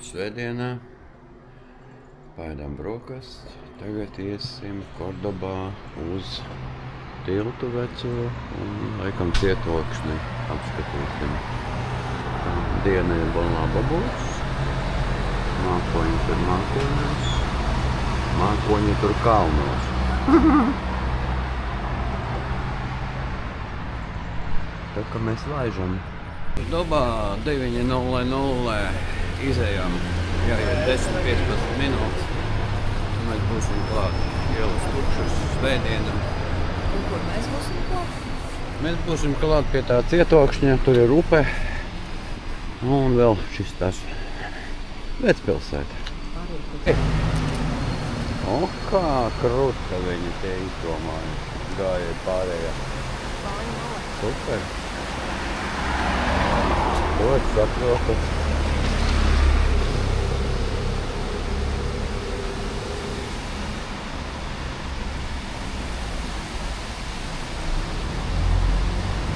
svētdienā. Paēdām brokastis. Tagad iesim Kordobā uz tiltu veco un laikam cietokšņi apskatīsim. Diena ir laba būs. Mākoņi tur mākoņos. Mākoņi tur kalnos. Tā kā mēs laižam. Kordobā 9:00 izējām. Jāiet 10-15 minūtes. Mēs būsim klāt ielas tukšas svētdienam. Un kur mēs būsim klāt? Mēs būsim klāt pie tā cietokšņa, tur ir upe. Un vēl šis tās vecpilsēta. O, kā kruta viņi te izdomāja. Gāja pārējā. Super. To es saprotu.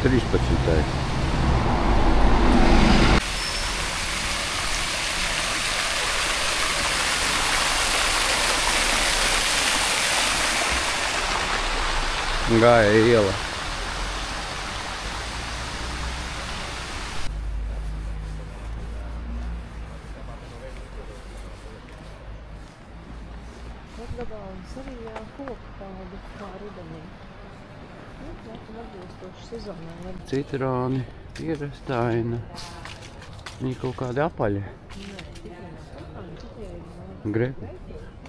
Trīspadsmitais. Gāja iela. Kordobā un Sevijā koku tādu kā rudenī. Laikam atbilstoši sezonai. Citroni, ierastaina. Viņi kaut kādi apaļi. Grepi?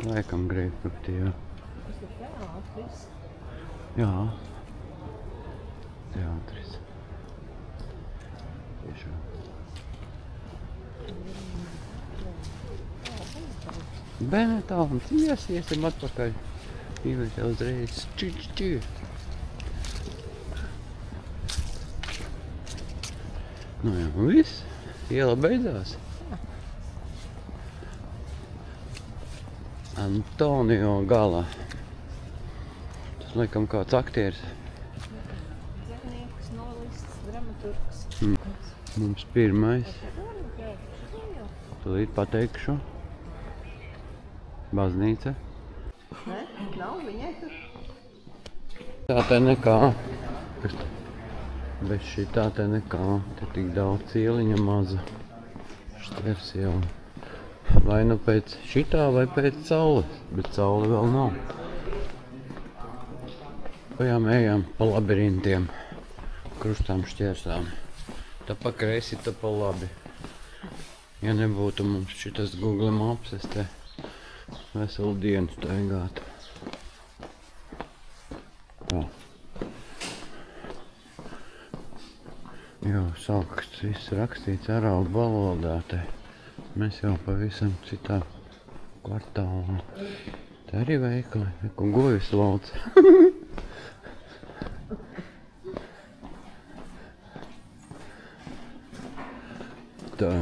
Laikam greipfrukti, jā. Tas ir teātris. Jā. Teātris. Tiešām. Benetons, iesim atpakaļ. Īvēt jau uzreiz. Ču. Nu jā, viss. Iela beidzās. Antonio Gala. Tas laikam kāds aktieris. Dzēnieks, nolists, dramaturgs. Mums pirmais. Tūlīt pateikšu. Baznīca. Ne? Nav viņai tur? Tā te nekā. Bez šī tā te nekā. Te tik daudz cieliņa maza. Šters jau. Vai nu pēc šitā vai pēc saules. Bet saule vēl nav. Ejam pa labirintiem. Krustām šķērsām. Tā pa kreisi, tā pa labi. Ja nebūtu mums šitas Google Maps, es te veselu dienu staigātu. Tā. Jau sāksts viss rakstīts arābu valodā te. Mēs jau pavisam citā kvartālā. Te arī veikali, ko govis lauc. Tā.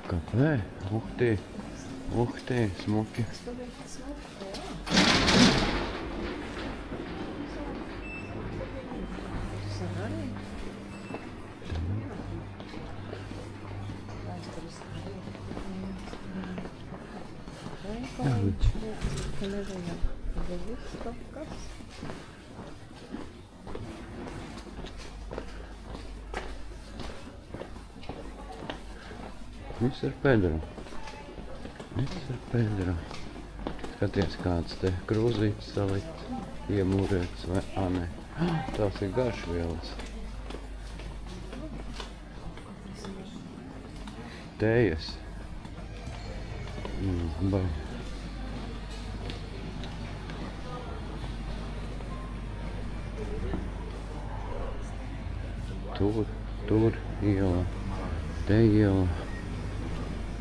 Kafē, uhtī, smuki. Viss ir Pedro. Skaties, kāds te krūzītis salikt, iemūrēts vai nē. Tās ir garšvielas. Tējas. Tur iela, te iela.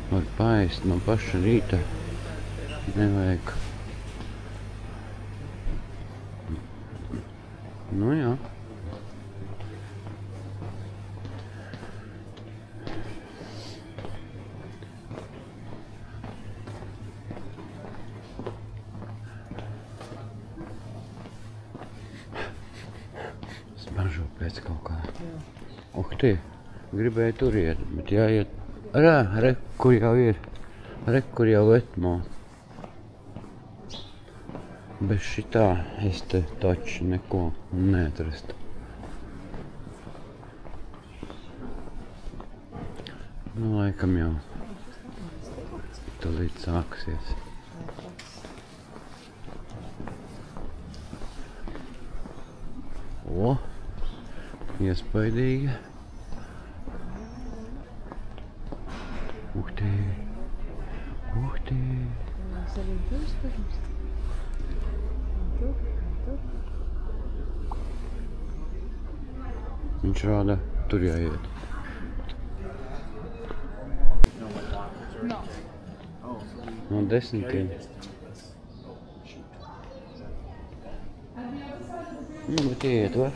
Var paēst no paša rīta. Nevajag. Nu jā. Smaržo pēc kaut kā. Uhtī. Gribēju tur iet, bet jāiet. Re, kur jau ir. Re, kur jau etmo. Bez šitā es te taču neko neatrastu. Nu, laikam jau tulīt sāksies. O, iespaidīgi. Uhtī. Mēs arī tur skatāmies. Tur. Viņš rāda, tur jāiet. No 10. Nu, bet iet var.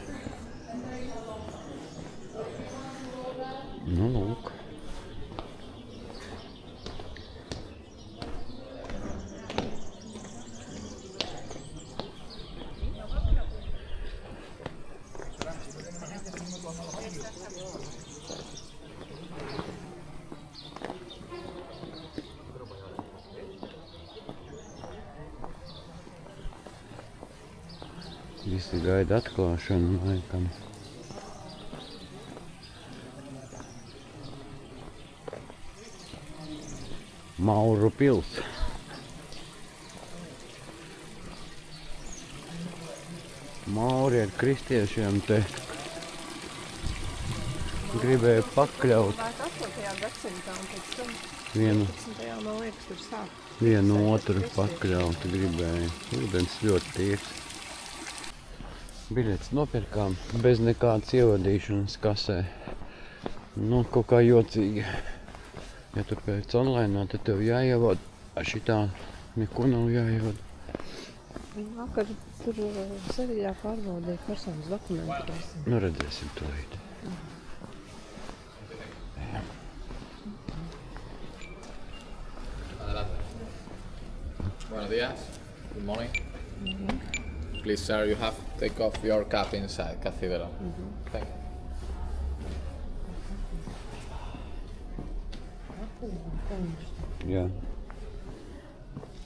Nu, lūk. Visi gaida atklāšanu, laikam. Mauru pils. Mauri ar kristiešiem te gribēja pakļaut 8. gadsimtā un pēc tam vienu 11. man liekas tur sāk. Vienu otru pakļaut gribēja. Ūdens ļoti tīrs. Biļetes nopirkām bez nekādas ievadīšanas kasē. Nu, kaut kā jocīgi. Ja tu pēc online, tad tev jāievad. Šitā neko nav jāievad. Vakar tur Sevijā pārbaudīja personas dokumentus. Nu, redzēsim tūlīt. Buenos días. Good morning. Please, sir, you have to take off your cap inside Cathedral. Thank you. Jā.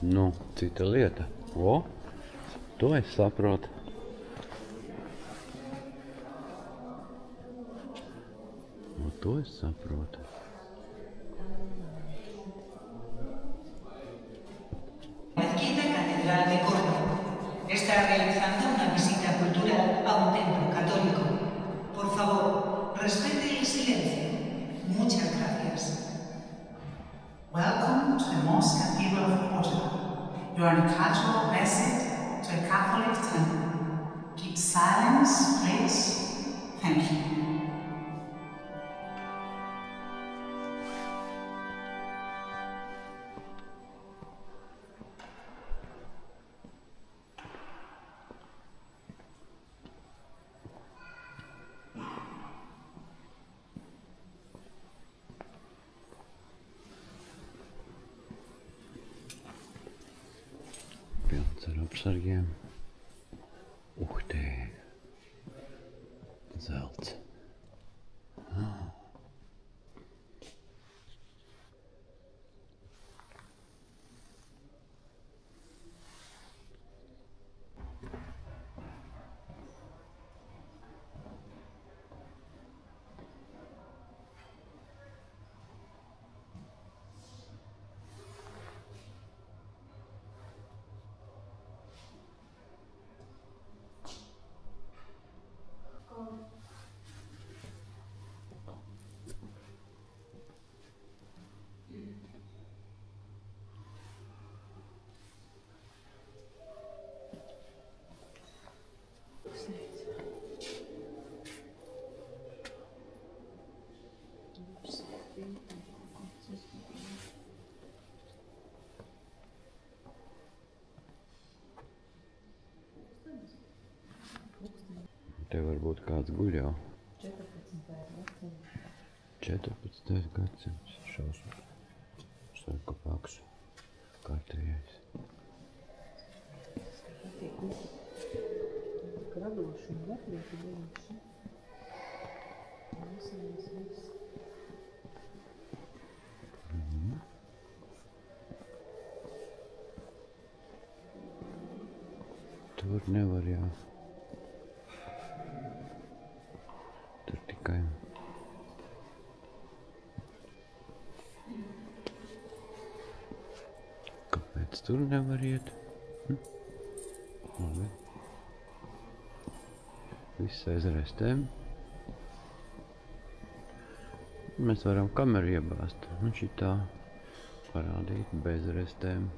Nu, cita lieta. O, to es saprotu. Nu, to es saprotu. Mezquita Catedral de Córdoba está realizando una visita cultural a un templo católico. Por favor, respete el silencio. Muchas gracias. Welcome to the Mosque Cathedral of Portugal. You are on a casual visit to a Catholic temple. Keep silence, please. Thank you. Pilns ar apsargiem. Uhtē. Zelts. Te varbūt kāds guļ jau. 14. gadsimts. Šausmas. Sarkopāks. Kārtējais. Gradoši un lepnieki bijuši. Nesenais viss. Tur nevar jā. Tur tikai. Kāpēc tur nevar iet? Labi. Viss aiz restēm. Mēs varam kameru iebāzt un šitā parādīt bez restēm.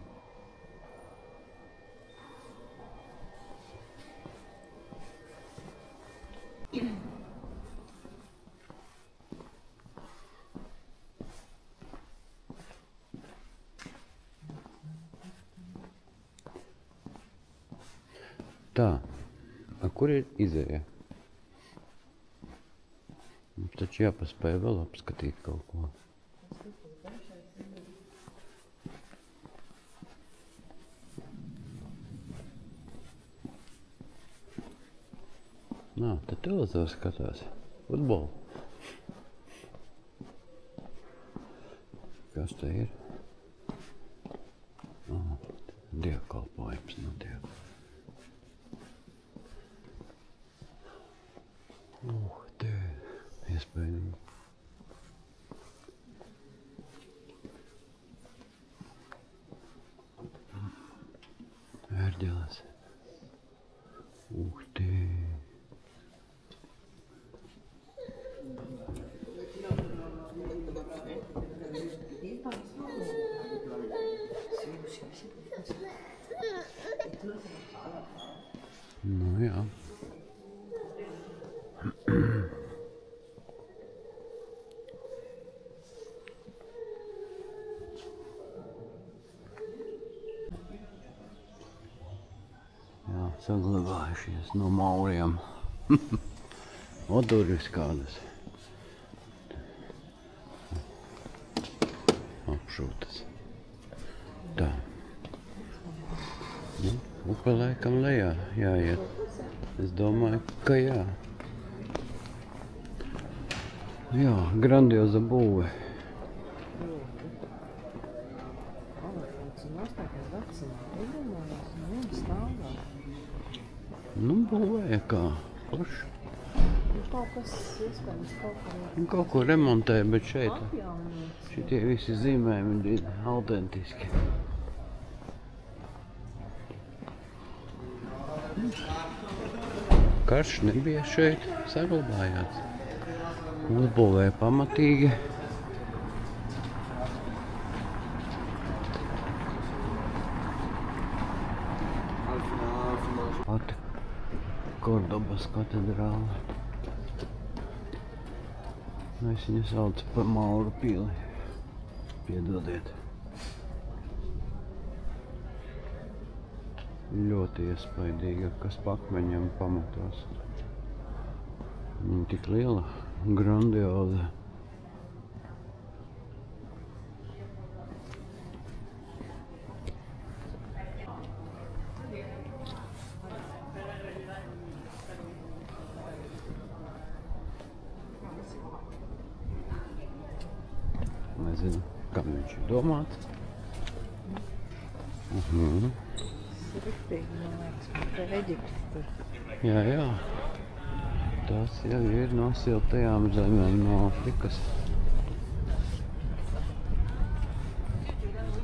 Tā, kur ir izēja? Mums taču jāpaspēj vēl apskatīt kaut ko. Nā, te televizors skatās. Futbolu. Kas te ir? Dievkalpojums notiek. Te iespējami. Ērģeles. Te. Nu jā. Jā, saglabājušies no mauriem. O, durvis kādas. Apšūtas. Tā. Nu, upe laikam lejā jāiet. Es domāju, ka jā. Jā, grandioza būve. Nu, būvēja kā forši. Kaut kas iespējams Kaut ko remontēja, bet šeit šitie visi zīmējumi ir autentiski. Karš nebija šeit, saglabājās. Uzbūvēja pamatīgi. Pati Kordobas katedrāle. Es viņu saucu par Mauru pili. Piedodiet. Ļoti iespaidīga, kas pakmeņam pamatos. Viņa tik liela, grandioza. Nezinu, kam viņš ir domāts. riktīgi, man liekas, pie Eģiptes tur. Jā, jā. Tas jau ir no siltajām zemēm, no Afrikas.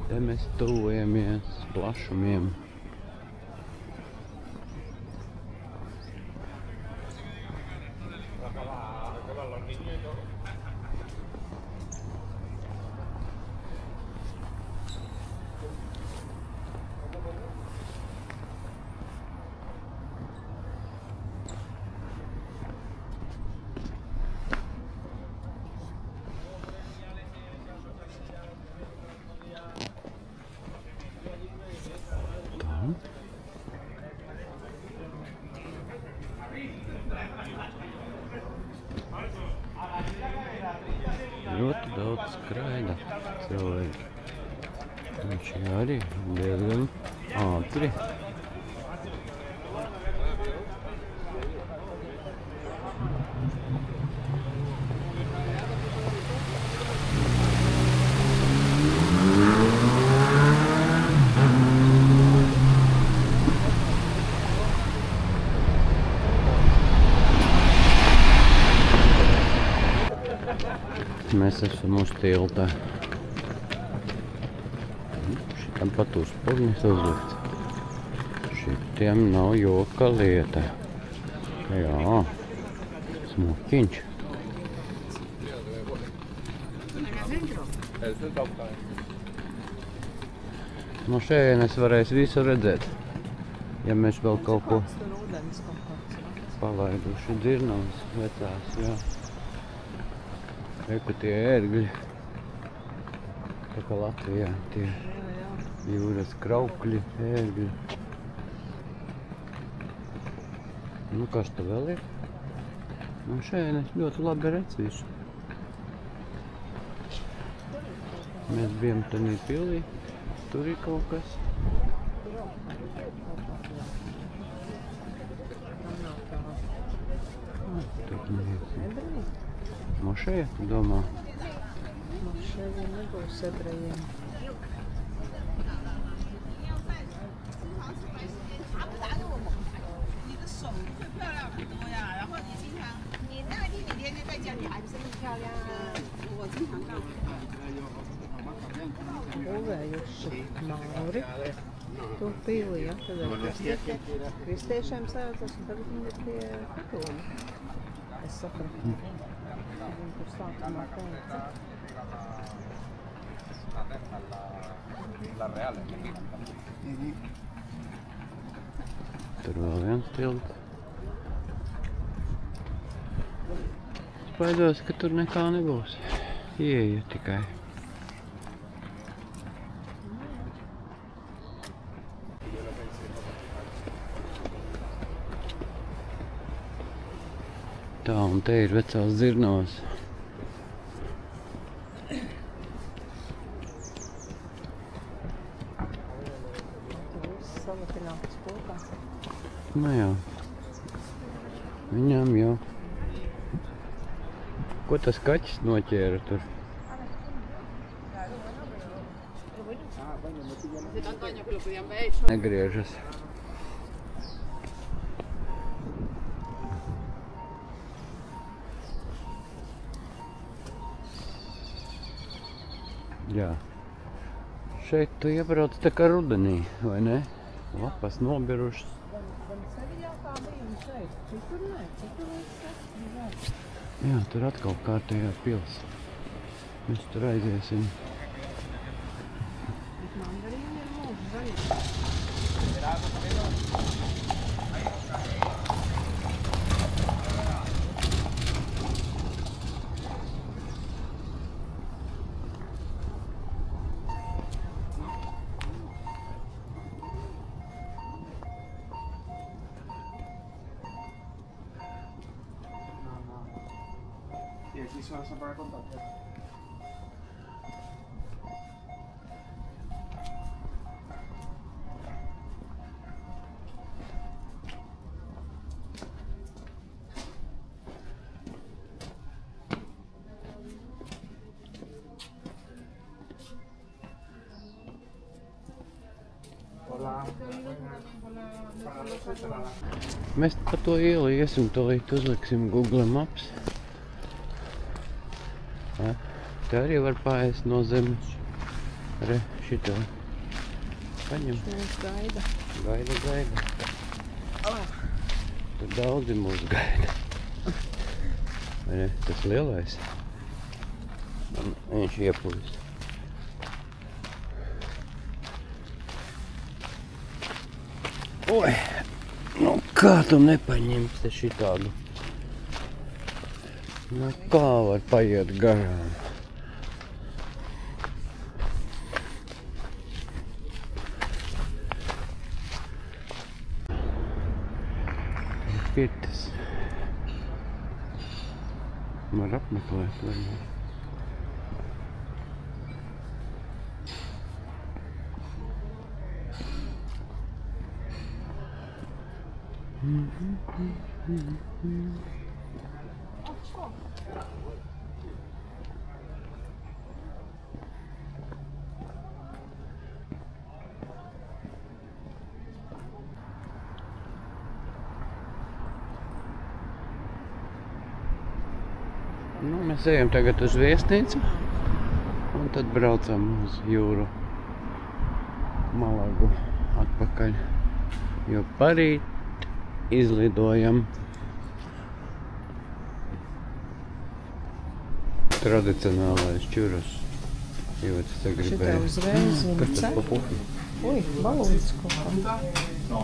Te mēs tuvojamies plašumiem. Ļoti daudz skraida cilvēki. Viņš arī diezgan ātri. mēs esam uz tilta. Šitam pat uzpurnis uzlikts. Šitiem nav joka lieta. Jā, smukiņš. No šejienes varēs visu redzēt, ja mēs vēl kaut ko palaiduši dzirnavas vecās, jā. Reku tie ērgļi, tā kā Latvijā, tie jūras kraukļi, ērgļi. Nu, kas te vēl ir? No šejienes ļoti labi redz visu. Mēs bijām tanī pilī, tur ir kaut kas. Mošeja, tu domā? Mošeja nebūs ebrejiem. Būvējuši Mauri to pili, ja, tad ar kristiešiem sēdzas, un tagad viņi ir tie katoļi. Es sapratu. Viņi tur sākumā teica. Tur vēl viens tilts. Es baidos, ka tur nekā nebūs. Ieeja tikai. Tā, un te ir vecās dzirnavas. Tur viss salatināts kopā. Nu jā. Viņām jau. Ko tas kaķis noķēra tur? Negriežas. Jā. Šeit tu iebrauc tā kā rudenī, vai ne? Lapas nobirušas. Gan Seviļā kā bija un šeit. Citur nē, citur es. Jā, tur atkal kārtējā pils. Mēs tur aiziesim. Mandarīni ir mūžu zaļi. Y aquí se va a para contacto. Hola. Mēs pa to ielu iesim, tūlīt uzliksim Google Maps. Ja, te arī var paēst no zemes. Re, šito. Paņem. Mums gaida. Gaida. Tur daudzi mūs gaida. Vai ne? Tas lielais. Viņš iepūst. Oi! Nu kā tu nepaņemsi šitādu? Nu kā var paiet garām? Pirtis. Var apmeklēt, varbūt. Nu, mēs ejam tagad uz viesnīcu un tad braucam uz jūru Malagu atpakaļ, jo parīt izlidojam. Tradicionālais čurus. Jo tas te gribēja. Šitā uzreiz un Kas tas pa pufi? Ui, balūdz kaut kā. No.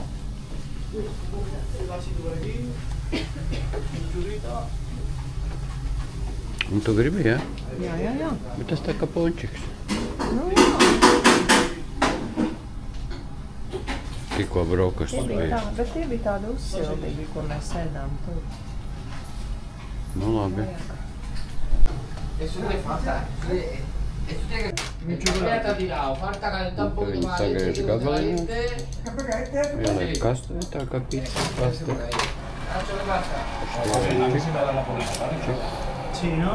Un tu gribi, jā? Jā. Bet tas tā kā pončiks. Nu, jā. Tikko brokastis bija. Bet tie bija tādi uzsildīgi, ko mēs ēdām tur. Nu labi. Viņi sagriež gabaliņu. Ieliek kastē, tā kā pizza kastē. Sí, ¿no?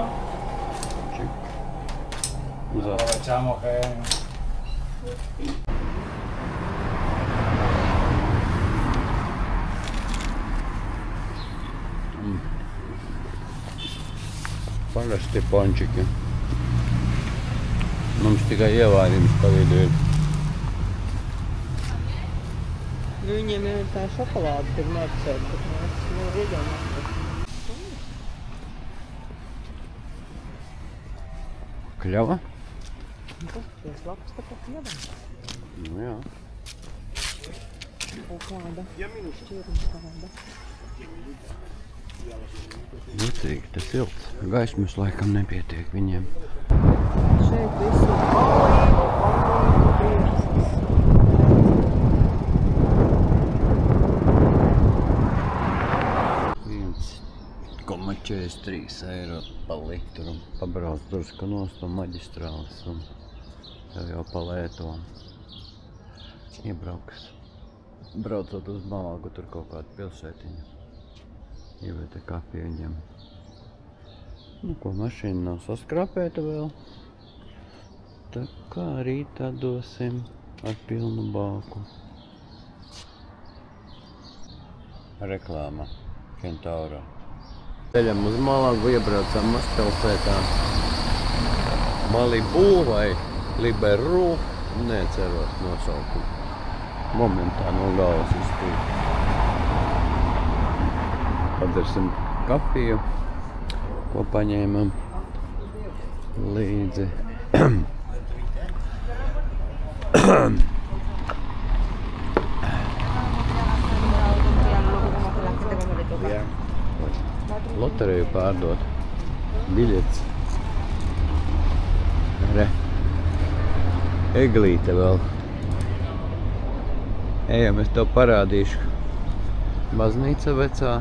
Aprovechamos que... Parasti pončiki. Mums tikai ievārījums pa vidu ir. Viņiem ir tā šokolāde, kur marcēt, bet mēs nevar iedomāties. Kļava? Tas labs tāpat kļavam. Nu jā. Kaut kāda šķirma tāda. Lucīgi, tas silts. Gaismas laikam nepietiek viņiem. Šeit visu olīvu piecas. 1,43 eiro pa litru. Pabrauc drusku nost no maģistrāles un tev jau pa lēto. Iebrauks. Braucot uz Malagu, tur kaut kādu pilsētiņu. Ievērta kafiju viņam. Nu, ko mašīna nav saskrapēta vēl. Tā kā rītā dosim ar pilnu bāku. Reklāma Kentaurā. Ceļam uz Malagu, iebraucam mazpilsētā. Malibu vai Liberu, neceros nosaukumu. Momentā no galvas izpīt. Padarsim kafiju, ko paņēmam līdzi. Lotereju pārdot. Biļets. Re. Eglīte vēl. Ejam, es tev parādīšu. Baznīca vecā.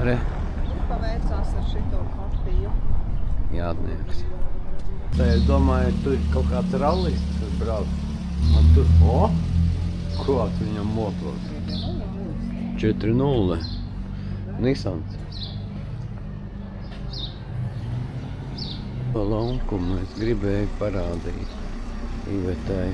Re. Paveicās ar šito kafiju. Jātnieks. Tā es domāju, tur ir kaut kāds rallis, kas brauc. Man tur, kāds viņam motors. 4.0. Nissans. Pa laukumu es gribēju parādīt Ivetai.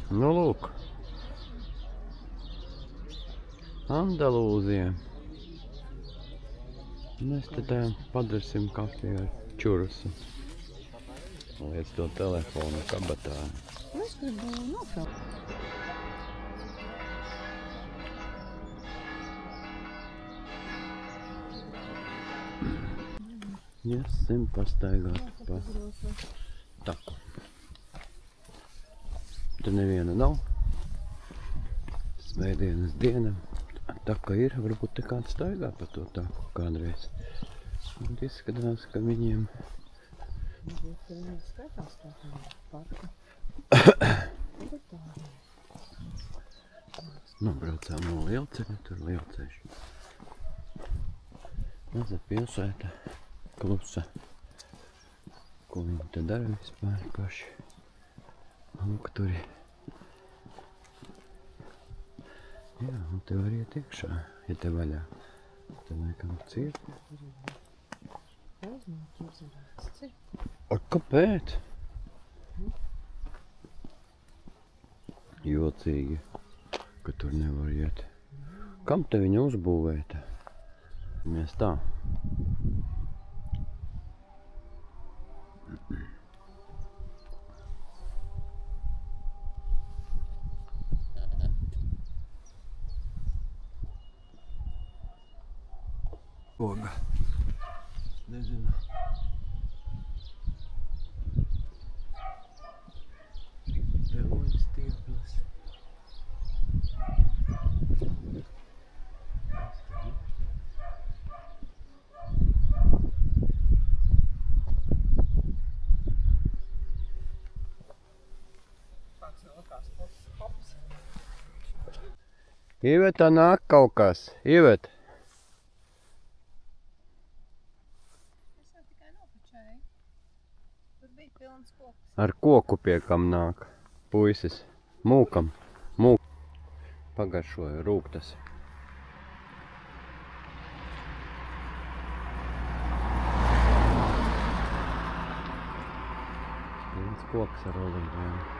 Nu, lūk. Andalūzija. Mēs te tā padarsim kafiju ar čurusu. Liec to telefonu kabatā. Es gribu nofilmēt. Iesim pastaigāt pa taku. Te neviena nav. Svētdienas diena. Taka ir, varbūt te kāds staigā pa to taku kādreiz. Un izskatās, ka viņiem... Nobraucām no lielceļa, tur lielceļš. Maza pilsēta, klusa. Ko viņi te dara vispār paši? Augturi. Jā, un te var iet iekšā, ja te vaļā. Te laikam ciet. Ar kāpēc? Jocīgi, ka tur nevar iet. Kam te viņa uzbūvēta? Mēs tā. Oga. Nezinu. Teloņas tieples. Iveta, nāk kaut kas. Iveta. Es jau tikai nopačēju. Tur bija pilns koks. Ar koku pie kam nāk. Puisis. Mūkam. Mūk. Pagaršoja rūktas. Pilns koks ar olīvēm.